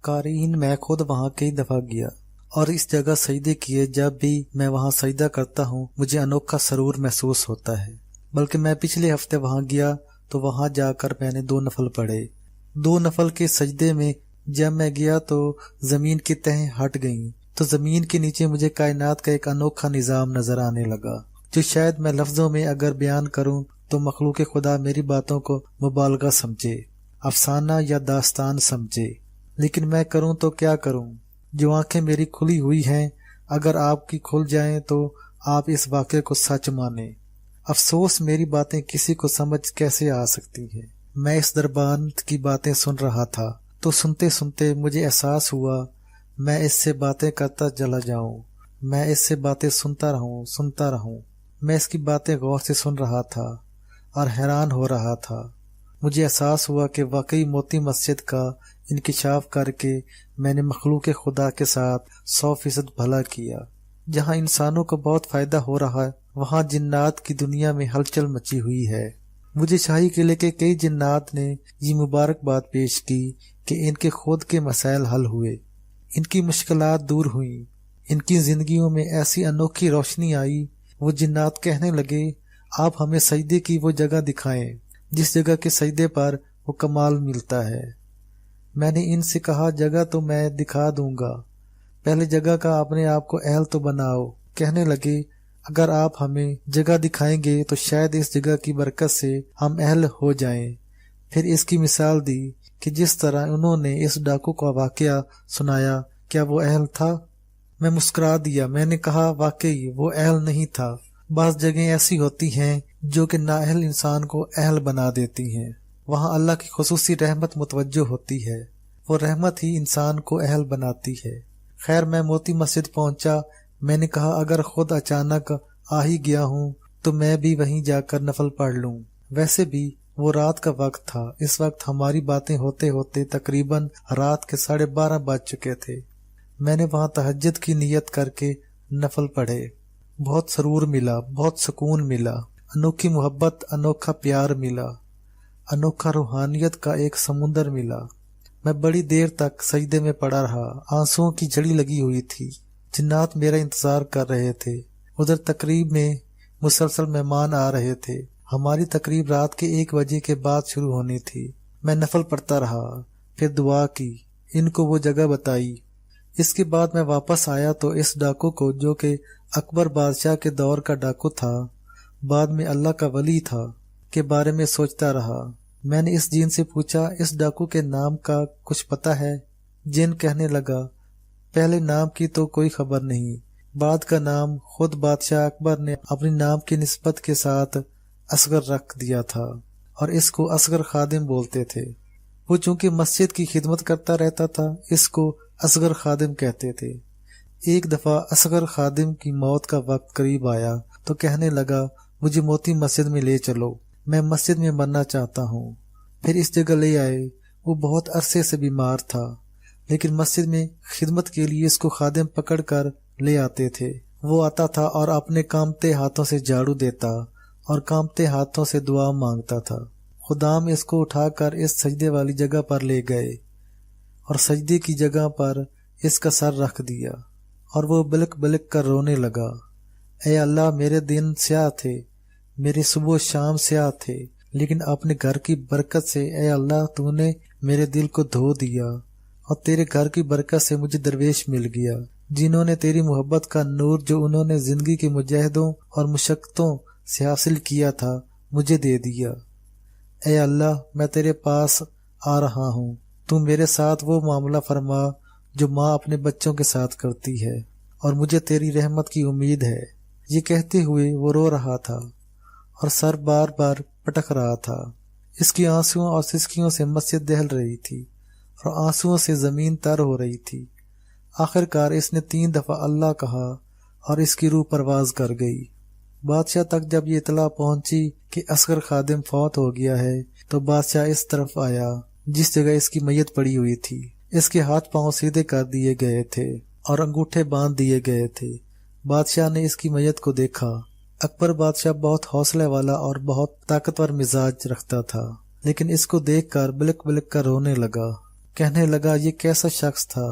قارئین میں خود وہاں کئی دفعہ گیا اور اس جگہ سجدے کیے۔ جب بھی میں وہاں سجدہ کرتا ہوں مجھے انوکھا سرور محسوس ہوتا ہے۔ بلکہ میں پچھلے ہفتے وہاں گیا تو وہاں جا کر میں نے 2 نفل پڑھے۔ 2 نفل کے سجدے میں جب میں گیا تو زمین کی تہیں ہٹ گئیں تو زمین کے نیچے مجھے کائنات کا ایک انوکھا نظام نظر آنے لگا جو شاید میں لفظوں میں اگر بیان کروں تو مخلوق خدا میری باتوں کو مبالغہ سمجھے، افسانہ یا داستان سمجھے، لیکن میں کروں تو کیا کروں؟ جو آنکھیں میری کھلی ہوئی ہیں اگر آپ کی کھل جائیں تو آپ اس واقعے کو سچ مانیں۔ افسوس میری باتیں کسی کو سمجھ کیسے آ سکتی ہے۔ میں اس دربان کی باتیں سن رہا تھا تو سنتے سنتے مجھے احساس ہوا میں اس سے باتیں کرتا چلا جاؤں، میں اس سے باتیں سنتا رہوں۔ میں اس کی باتیں غور سے سن رہا تھا اور حیران ہو رہا تھا۔ مجھے احساس ہوا کہ واقعی موتی مسجد کا انکشاف کر کے میں نے مخلوق خدا کے ساتھ 100% بھلا کیا۔ جہاں انسانوں کو بہت فائدہ ہو رہا ہے وہاں جنات کی دنیا میں ہلچل مچی ہوئی ہے۔ مجھے شاہی قلعے کے کئی جنات نے یہ مبارکباد پیش کی کہ ان کے خود کے مسائل حل ہوئے، ان کی مشکلات دور ہوئیں، ان کی زندگیوں میں ایسی انوکھی روشنی آئی۔ وہ جنات کہنے لگے آپ ہمیں سجدے کی وہ جگہ دکھائیں جس جگہ کے سجدے پر وہ کمال ملتا ہے۔ میں نے ان سے کہا جگہ تو میں دکھا دوں گا، پہلے جگہ کا اپنے آپ کو اہل تو بناؤ۔ کہنے لگے اگر آپ ہمیں جگہ دکھائیں گے تو شاید اس جگہ کی برکت سے ہم اہل ہو جائیں۔ پھر اس کی مثال دی کہ جس طرح انہوں نے اس ڈاکو کا واقعہ سنایا کیا وہ اہل تھا؟ میں مسکرا دیا۔ میں نے کہا واقعی وہ اہل نہیں تھا۔ بعض جگہیں ایسی ہوتی ہیں جو کہ نااہل انسان کو اہل بنا دیتی ہیں، وہاں اللہ کی خصوصی رحمت متوجہ ہوتی ہے، وہ رحمت ہی انسان کو اہل بناتی ہے۔ خیر میں موتی مسجد پہنچا۔ میں نے کہا اگر خود اچانک آ ہی گیا ہوں تو میں بھی وہیں جا کر نفل پڑھ لوں۔ ویسے بھی وہ رات کا وقت تھا، اس وقت ہماری باتیں ہوتے ہوتے تقریباً رات کے 12:30 بج چکے تھے۔ میں نے وہاں تہجد کی نیت کر کے نفل پڑھے۔ بہت سرور ملا، بہت سکون ملا، انوکھی محبت، انوکھا پیار ملا، انوکھا روحانیت کا ایک سمندر ملا۔ میں بڑی دیر تک سجدے میں پڑا رہا، آنسوؤں کی جھڑی لگی ہوئی تھی۔ جنات میرا انتظار کر رہے تھے۔ ادھر تقریب میں مسلسل مہمان آ رہے تھے۔ ہماری تقریب رات کے 1 بجے کے بعد شروع ہونی تھی۔ میں نفل پڑھتا رہا، پھر دعا کی، ان کو وہ جگہ بتائی۔ اس کے بعد میں واپس آیا تو اس ڈاکو کو جو کہ اکبر بادشاہ کے دور کا ڈاکو تھا، بعد میں اللہ کا ولی تھا، کے بارے میں سوچتا رہا۔ میں نے اس جن سے پوچھا اس ڈاکو کے نام کا کچھ پتہ ہے؟ جن کہنے لگا پہلے نام کی تو کوئی خبر نہیں، بعد کا نام خود بادشاہ اکبر نے اپنی نام کی نسبت کے ساتھ اصغر رکھ دیا تھا اور اس کو اصغر خادم بولتے تھے۔ وہ چونکہ مسجد کی خدمت کرتا رہتا تھا اس کو اصغر خادم کہتے تھے۔ ایک دفعہ اصغر خادم کی موت کا وقت قریب آیا تو کہنے لگا مجھے موتی مسجد میں لے چلو، میں مسجد میں مرنا چاہتا ہوں۔ پھر اس جگہ لے آئے۔ وہ بہت عرصے سے بیمار تھا لیکن مسجد میں خدمت کے لیے اس کو خادم پکڑ کر لے آتے تھے۔ وہ آتا تھا اور اپنے کامتے ہاتھوں سے جھاڑو دیتا اور کامتے ہاتھوں سے دعا مانگتا تھا۔ خدام اس کو اٹھا کر اس سجدے والی جگہ پر لے گئے اور سجدے کی جگہ پر اس کا سر رکھ دیا اور وہ بلک بلک کر رونے لگا۔ اے اللہ میرے دن سیاہ تھے، میرے صبح و شام سیاہ تھے، لیکن اپنے گھر کی برکت سے اے اللہ تو نے میرے دل کو دھو دیا اور تیرے گھر کی برکت سے مجھے درویش مل گیا جنہوں نے تیری محبت کا نور جو انہوں نے زندگی کے مجاہدوں اور مشقتوں سے حاصل کیا تھا مجھے دے دیا۔ اے اللہ میں تیرے پاس آ رہا ہوں، تو میرے ساتھ وہ معاملہ فرما جو ماں اپنے بچوں کے ساتھ کرتی ہے اور مجھے تیری رحمت کی امید ہے۔ یہ کہتے ہوئے وہ رو رہا تھا اور سر بار بار پٹک رہا تھا۔ اس کی آنسوؤں اور سسکیوں سے مسجد دہل رہی تھی اور آنسوؤں سے زمین تر ہو رہی تھی۔ آخر کار اس نے 3 دفعہ اللہ کہا اور اس کی روح پرواز کر گئی۔ بادشاہ تک جب یہ اطلاع پہنچی کہ اصغر خادم فوت ہو گیا ہے تو بادشاہ اس طرف آیا جس جگہ اس کی میت پڑی ہوئی تھی۔ اس کے ہاتھ پاؤں سیدھے کر دیے گئے تھے اور انگوٹھے باندھ دیے گئے تھے۔ بادشاہ نے اس کی میت کو دیکھا۔ اکبر بادشاہ بہت حوصلے والا اور بہت طاقتور مزاج رکھتا تھا، لیکن اس کو دیکھ کر بلک بلک کر رونے لگا۔ کہنے لگا یہ کیسا شخص تھا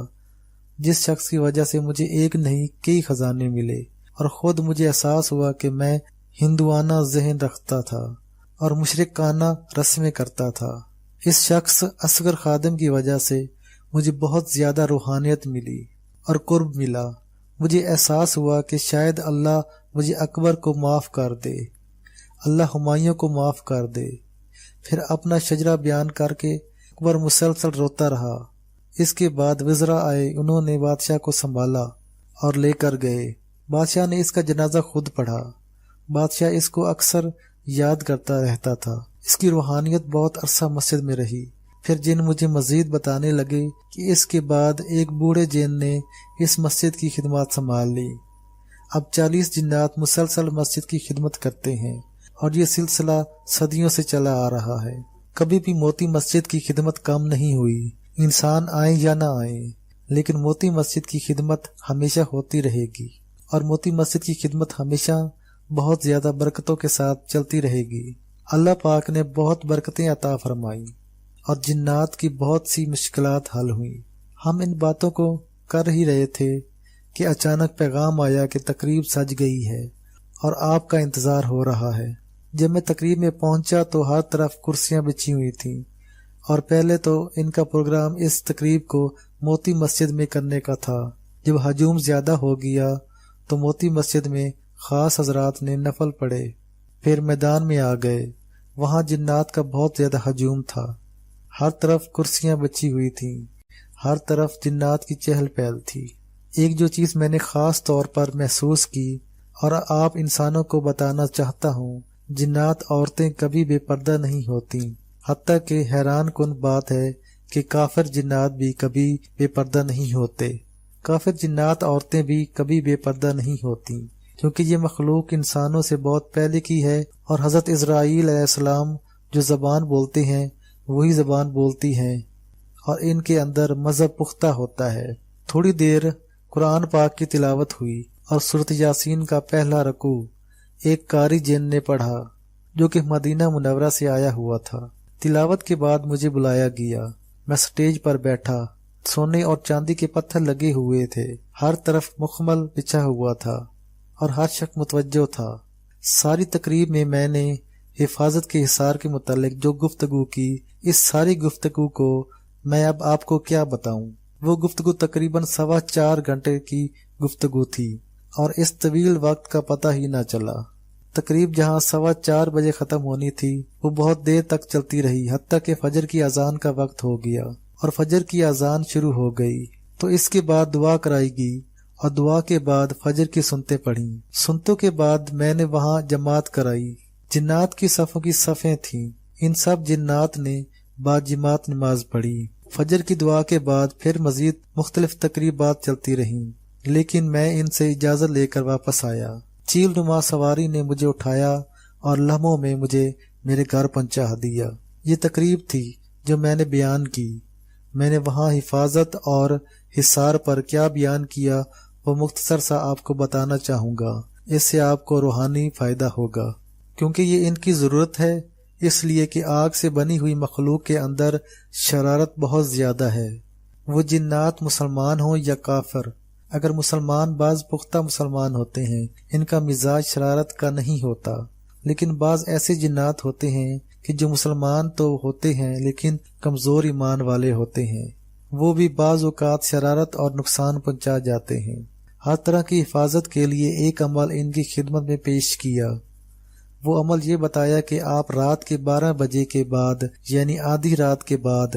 جس شخص کی وجہ سے مجھے ایک نہیں کئی خزانے ملے، اور خود مجھے احساس ہوا کہ میں ہندوانہ ذہن رکھتا تھا اور مشرکانہ رسمیں کرتا تھا۔ اس شخص اصغر خادم کی وجہ سے مجھے بہت زیادہ روحانیت ملی اور قرب ملا۔ مجھے احساس ہوا کہ شاید اللہ مجھے اکبر کو معاف کر دے، اللہ ہمایوں کو معاف کر دے۔ پھر اپنا شجرہ بیان کر کے اکبر مسلسل روتا رہا۔ اس کے بعد وزراء آئے، انہوں نے بادشاہ کو سنبھالا اور لے کر گئے۔ بادشاہ نے اس کا جنازہ خود پڑھا۔ بادشاہ اس کو اکثر یاد کرتا رہتا تھا۔ اس کی روحانیت بہت عرصہ مسجد میں رہی۔ پھر جن مجھے مزید بتانے لگے کہ اس کے بعد ایک بوڑھے جن نے اس مسجد کی خدمات سنبھال لی۔ اب 40 جنات مسلسل مسجد کی خدمت کرتے ہیں اور یہ سلسلہ صدیوں سے چلا آ رہا ہے۔ کبھی بھی موتی مسجد کی خدمت کم نہیں ہوئی، انسان آئیں یا نہ آئیں، لیکن موتی مسجد کی خدمت ہمیشہ ہوتی رہے گی، اور موتی مسجد کی خدمت ہمیشہ بہت زیادہ برکتوں کے ساتھ چلتی رہے گی۔ اللہ پاک نے بہت برکتیں عطا فرمائیں اور جنات کی بہت سی مشکلات حل ہوئیں۔ ہم ان باتوں کو کر ہی رہے تھے کہ اچانک پیغام آیا کہ تقریب سج گئی ہے اور آپ کا انتظار ہو رہا ہے۔ جب میں تقریب میں پہنچا تو ہر طرف کرسیاں بچھی ہوئی تھیں، اور پہلے تو ان کا پروگرام اس تقریب کو موتی مسجد میں کرنے کا تھا۔ جب ہجوم زیادہ ہو گیا تو موتی مسجد میں خاص حضرات نے نفل پڑھے، پھر میدان میں آ گئے۔ وہاں جنات کا بہت زیادہ ہجوم تھا، ہر طرف کرسیاں بچھی ہوئی تھیں، ہر طرف جنات کی چہل پہل تھی۔ ایک جو چیز میں نے خاص طور پر محسوس کی اور آپ انسانوں کو بتانا چاہتا ہوں، جنات عورتیں کبھی بے پردہ نہیں ہوتی، حتیٰ کہ حیران کن بات ہے کہ کافر جنات بھی کبھی بے پردہ نہیں ہوتے۔ کافر جنات عورتیں بھی کبھی بے پردہ نہیں ہوتی، کیونکہ یہ مخلوق انسانوں سے بہت پہلے کی ہے، اور حضرت اسرائیل علیہ السلام جو زبان بولتے ہیں وہی زبان بولتی ہیں، اور ان کے اندر مذہب پختہ ہوتا ہے۔ تھوڑی دیر قرآن پاک کی تلاوت ہوئی اور سورۃ یاسین کا پہلا رکوع ایک قاری جن نے پڑھا جو کہ مدینہ منورہ سے آیا ہوا تھا۔ تلاوت کے بعد مجھے بلایا گیا۔ میں سٹیج پر بیٹھا۔ سونے اور چاندی کے پتھر لگے ہوئے تھے، ہر طرف مخمل بچھا ہوا تھا اور ہر شخص متوجہ تھا۔ ساری تقریب میں نے حفاظت کے حصار کے متعلق جو گفتگو کی، اس ساری گفتگو کو میں اب آپ کو کیا بتاؤں۔ وہ گفتگو تقریباً 4.25 گھنٹے کی گفتگو تھی اور اس طویل وقت کا پتہ ہی نہ چلا۔ تقریب جہاں 4:15 بجے ختم ہونی تھی وہ بہت دیر تک چلتی رہی، حتیٰ کہ فجر کی اذان کا وقت ہو گیا اور فجر کی اذان شروع ہو گئی تو اس کے بعد دعا کرائی گئی اور دعا کے بعد فجر کی سنتیں پڑھیں۔ سنتوں کے بعد میں نے وہاں جماعت کرائی۔ جنات کی صفوں کی صفیں تھیں، ان سب جنات نے باجماعت نماز پڑھی۔ فجر کی دعا کے بعد پھر مزید مختلف تقریبات چلتی رہیں، لیکن میں ان سے اجازت لے کر واپس آیا۔ چیل نما سواری نے مجھے اٹھایا اور لمحوں میں مجھے میرے گھر پہنچا دیا۔ یہ تقریب تھی جو میں نے بیان کی۔ میں نے وہاں حفاظت اور حصار پر کیا بیان کیا وہ مختصر سا آپ کو بتانا چاہوں گا، اس سے آپ کو روحانی فائدہ ہوگا، کیونکہ یہ ان کی ضرورت ہے، اس لیے کہ آگ سے بنی ہوئی مخلوق کے اندر شرارت بہت زیادہ ہے۔ وہ جنات مسلمان ہوں یا کافر، اگر مسلمان بعض پختہ مسلمان ہوتے ہیں، ان کا مزاج شرارت کا نہیں ہوتا، لیکن بعض ایسے جنات ہوتے ہیں کہ جو مسلمان تو ہوتے ہیں لیکن کمزور ایمان والے ہوتے ہیں، وہ بھی بعض اوقات شرارت اور نقصان پہنچا جاتے ہیں۔ ہر طرح کی حفاظت کے لیے ایک عمل ان کی خدمت میں پیش کیا۔ وہ عمل یہ بتایا کہ آپ رات کے 12 بجے کے بعد یعنی آدھی رات کے بعد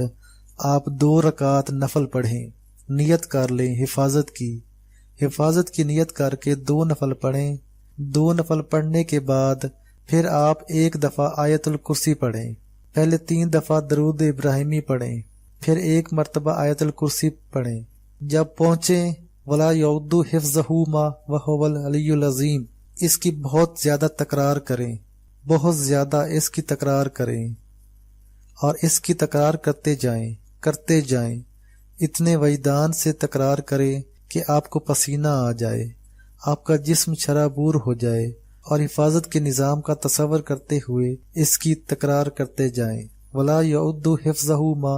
آپ 2 رکعت نفل پڑھیں، نیت کر لیں حفاظت کی نیت کر کے 2 نفل پڑھیں۔ 2 نفل پڑھنے کے بعد پھر آپ 1 دفعہ آیت الکرسی پڑھیں، پہلے 3 دفعہ درود ابراہیمی پڑھیں، پھر 1 مرتبہ آیت الکرسی پڑھیں۔ جب پہنچیں ولا یعود حفظہما وہو العلی العظیم، اس کی بہت زیادہ تکرار کریں، بہت زیادہ اس کی تکرار کریں اور اس کی تکرار کرتے جائیں، اتنے وجدان سے تکرار کریں کہ آپ کو پسینہ آ جائے، آپ کا جسم شرابور ہو جائے، اور حفاظت کے نظام کا تصور کرتے ہوئے اس کی تکرار کرتے جائیں۔ ولا یعود حفظہما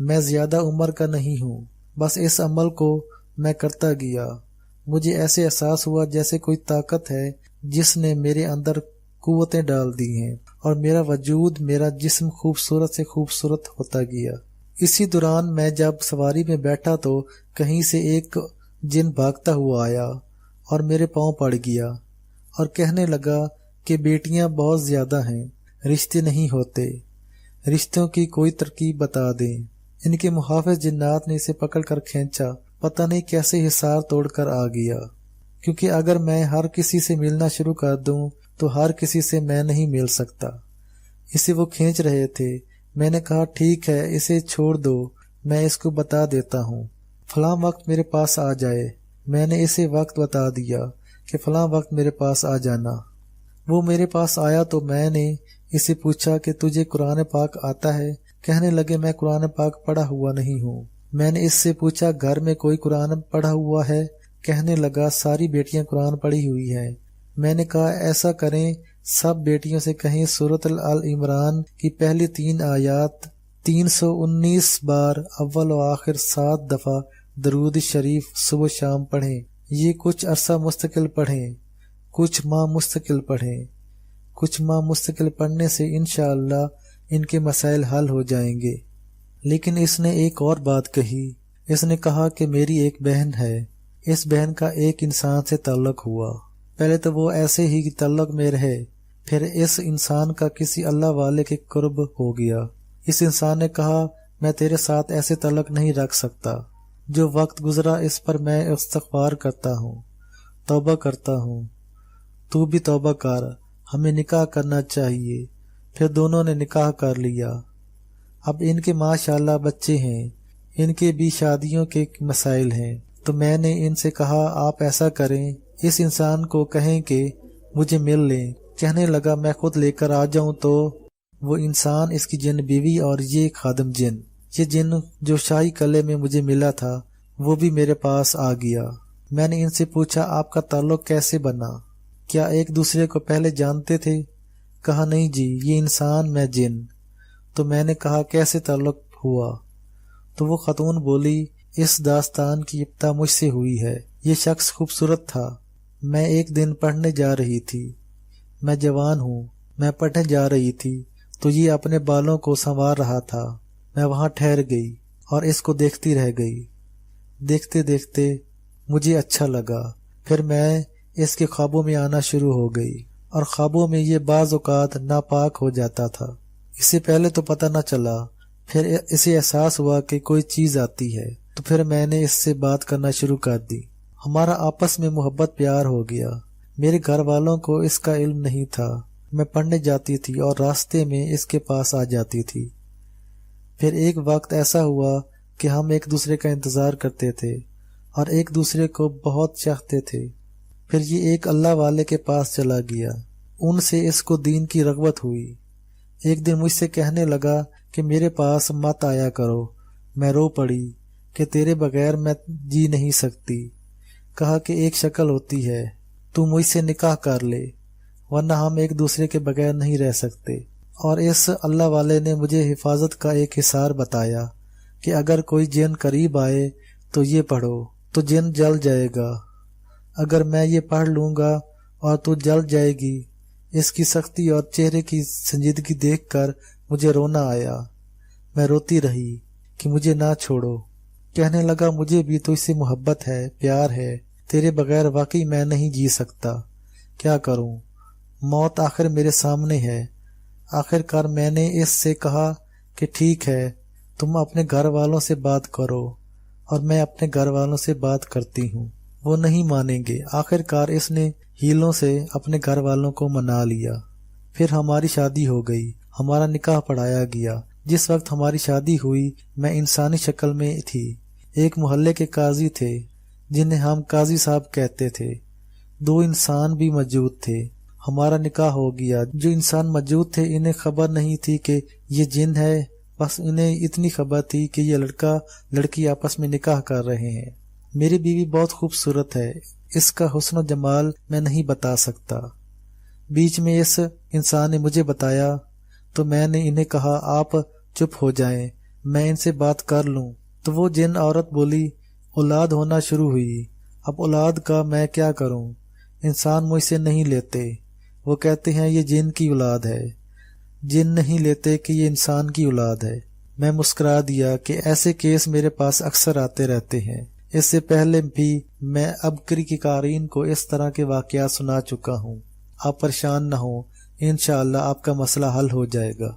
میں زیادہ عمر کا نہیں ہوں، بس اس عمل کو میں کرتا گیا۔ مجھے ایسے احساس ہوا جیسے کوئی طاقت ہے جس نے میرے اندر قوتیں ڈال دی ہیں اور میرا وجود، میرا جسم خوبصورت سے خوبصورت ہوتا گیا۔ اسی دوران میں جب سواری میں بیٹھا تو کہیں سے ایک جن بھاگتا ہوا آیا اور میرے پاؤں پڑ گیا اور کہنے لگا کہ بیٹیاں بہت زیادہ ہیں، رشتے نہیں ہوتے، رشتوں کی کوئی ترکیب بتا دیں۔ ان کے محافظ جنات نے اسے پکڑ کر کھینچا، پتہ نہیں کیسے حصار توڑ کر آ گیا، کیونکہ اگر میں ہر کسی سے ملنا شروع کر دوں تو ہر کسی سے میں نہیں مل سکتا۔ اسے وہ کھینچ رہے تھے۔ میں نے کہا ٹھیک ہے، اسے چھوڑ دو، میں اس کو بتا دیتا ہوں، فلاں وقت میرے پاس آ جائے۔ میں نے اسے وقت بتا دیا کہ فلاں وقت میرے پاس آ جانا۔ وہ میرے پاس آیا تو میں نے اسے پوچھا کہ تجھے قرآن پاک آتا ہے؟ کہنے لگے میں قرآن پاک پڑھا ہوا نہیں ہوں۔ میں نے اس سے پوچھا گھر میں کوئی قرآن پڑھا ہوا ہے؟ کہنے لگا ساری بیٹیاں قرآن پڑھی ہوئی ہیں۔ میں نے کہا ایسا کریں، سب بیٹیوں سے کہیں سورۃ آل عمران کی پہلی 3 آیات 319 بار اول و آخر 7 دفعہ درود شریف صبح شام پڑھیں۔ یہ کچھ عرصہ مستقل پڑھیں، کچھ ماہ مستقل پڑھیں۔ کچھ ماہ مستقل پڑھنے سے انشاءاللہ ان کے مسائل حل ہو جائیں گے۔ لیکن اس نے ایک اور بات کہی۔ اس نے کہا کہ میری ایک بہن ہے، اس بہن کا ایک انسان سے تعلق ہوا۔ پہلے تو وہ ایسے ہی تعلق میں رہے، پھر اس انسان کا کسی اللہ والے کے قرب ہو گیا۔ اس انسان نے کہا میں تیرے ساتھ ایسے تعلق نہیں رکھ سکتا، جو وقت گزرا اس پر میں استغفار کرتا ہوں، توبہ کرتا ہوں، تو بھی توبہ کر، ہمیں نکاح کرنا چاہیے۔ پھر دونوں نے نکاح کر لیا۔ اب ان کے ماشاءاللہ بچے ہیں، ان کے بھی شادیوں کے مسائل ہیں۔ تو میں نے ان سے کہا آپ ایسا کریں، اس انسان کو کہیں کہ مجھے مل لیں۔ کہنے لگا میں خود لے کر آ جاؤں؟ تو وہ انسان، اس کی جن بیوی اور یہ خادم جن، یہ جن جو شاہی قلعے میں مجھے ملا تھا، وہ بھی میرے پاس آ گیا۔ میں نے ان سے پوچھا آپ کا تعلق کیسے بنا؟ کیا ایک دوسرے کو پہلے جانتے تھے؟ کہا نہیں جی، یہ انسان میں جن۔ تو میں نے کہا کیسے تعلق ہوا؟ تو وہ خاتون بولی اس داستان کی ابتدا مجھ سے ہوئی ہے۔ یہ شخص خوبصورت تھا۔ میں ایک دن پڑھنے جا رہی تھی، میں جوان ہوں، میں پڑھنے جا رہی تھی تو یہ اپنے بالوں کو سنوار رہا تھا۔ میں وہاں ٹھہر گئی اور اس کو دیکھتی رہ گئی۔ دیکھتے دیکھتے مجھے اچھا لگا، پھر میں اس کے خوابوں میں آنا شروع ہو گئی، اور خوابوں میں یہ بعض اوقات ناپاک ہو جاتا تھا۔ اسے پہلے تو پتہ نہ چلا، پھر اسے احساس ہوا کہ کوئی چیز آتی ہے، تو پھر میں نے اس سے بات کرنا شروع کر دی۔ ہمارا آپس میں محبت پیار ہو گیا۔ میرے گھر والوں کو اس کا علم نہیں تھا۔ میں پڑھنے جاتی تھی اور راستے میں اس کے پاس آ جاتی تھی۔ پھر ایک وقت ایسا ہوا کہ ہم ایک دوسرے کا انتظار کرتے تھے اور ایک دوسرے کو بہت چاہتے تھے۔ پھر یہ ایک اللہ والے کے پاس چلا گیا، ان سے اس کو دین کی رغبت ہوئی۔ ایک دن مجھ سے کہنے لگا کہ میرے پاس مت آیا کرو۔ میں رو پڑی کہ تیرے بغیر میں جی نہیں سکتی۔ کہا کہ ایک شکل ہوتی ہے، تو مجھ سے نکاح کر لے، ورنہ ہم ایک دوسرے کے بغیر نہیں رہ سکتے۔ اور اس اللہ والے نے مجھے حفاظت کا ایک حصار بتایا کہ اگر کوئی جن قریب آئے تو یہ پڑھو تو جن جل جائے گا۔ اگر میں یہ پڑھ لوں گا اور تو جل جائے گی۔ اس کی سختی اور چہرے کی سنجیدگی دیکھ کر مجھے رونا آیا۔ میں روتی رہی کہ مجھے نہ چھوڑو۔ کہنے لگا مجھے بھی تو اس سے محبت ہے، پیار ہے، تیرے بغیر واقعی میں نہیں جی سکتا، کیا کروں؟ موت آخر میرے سامنے ہے۔ آخر کار میں نے اس سے کہا کہ ٹھیک ہے، تم اپنے گھر والوں سے بات کرو اور میں اپنے گھر والوں سے بات کرتی ہوں، وہ نہیں مانیں گے۔ آخر کار اس نے ہیلوں سے اپنے گھر والوں کو منا لیا۔ پھر ہماری شادی ہو گئی، ہمارا نکاح پڑھایا گیا۔ جس وقت ہماری شادی ہوئی میں انسانی شکل میں تھی۔ ایک محلے کے قاضی تھے جنہیں ہم قاضی صاحب کہتے تھے۔ 2 انسان بھی موجود تھے۔ ہمارا نکاح ہو گیا۔ جو انسان موجود تھے انہیں خبر نہیں تھی کہ یہ جن ہے، بس انہیں اتنی خبر تھی کہ یہ لڑکا لڑکی آپس میں نکاح کر رہے ہیں۔ میری بیوی بہت خوبصورت ہے، اس کا حسن و جمال میں نہیں بتا سکتا۔ بیچ میں اس انسان نے مجھے بتایا تو میں نے انہیں کہا آپ چپ ہو جائیں، میں ان سے بات کر لوں۔ تو وہ جن عورت بولی، اولاد ہونا شروع ہوئی، اب اولاد کا میں کیا کروں، انسان مجھ سے نہیں لیتے، وہ کہتے ہیں یہ جن کی اولاد ہے، جن نہیں لیتے کہ یہ انسان کی اولاد ہے۔ میں مسکرا دیا کہ ایسے کیس میرے پاس اکثر آتے رہتے ہیں، اس سے پہلے بھی میں عبقری کی قارئین کو اس طرح کے واقعات سنا چکا ہوں۔ آپ پریشان نہ ہوں، انشاءاللہ آپ کا مسئلہ حل ہو جائے گا۔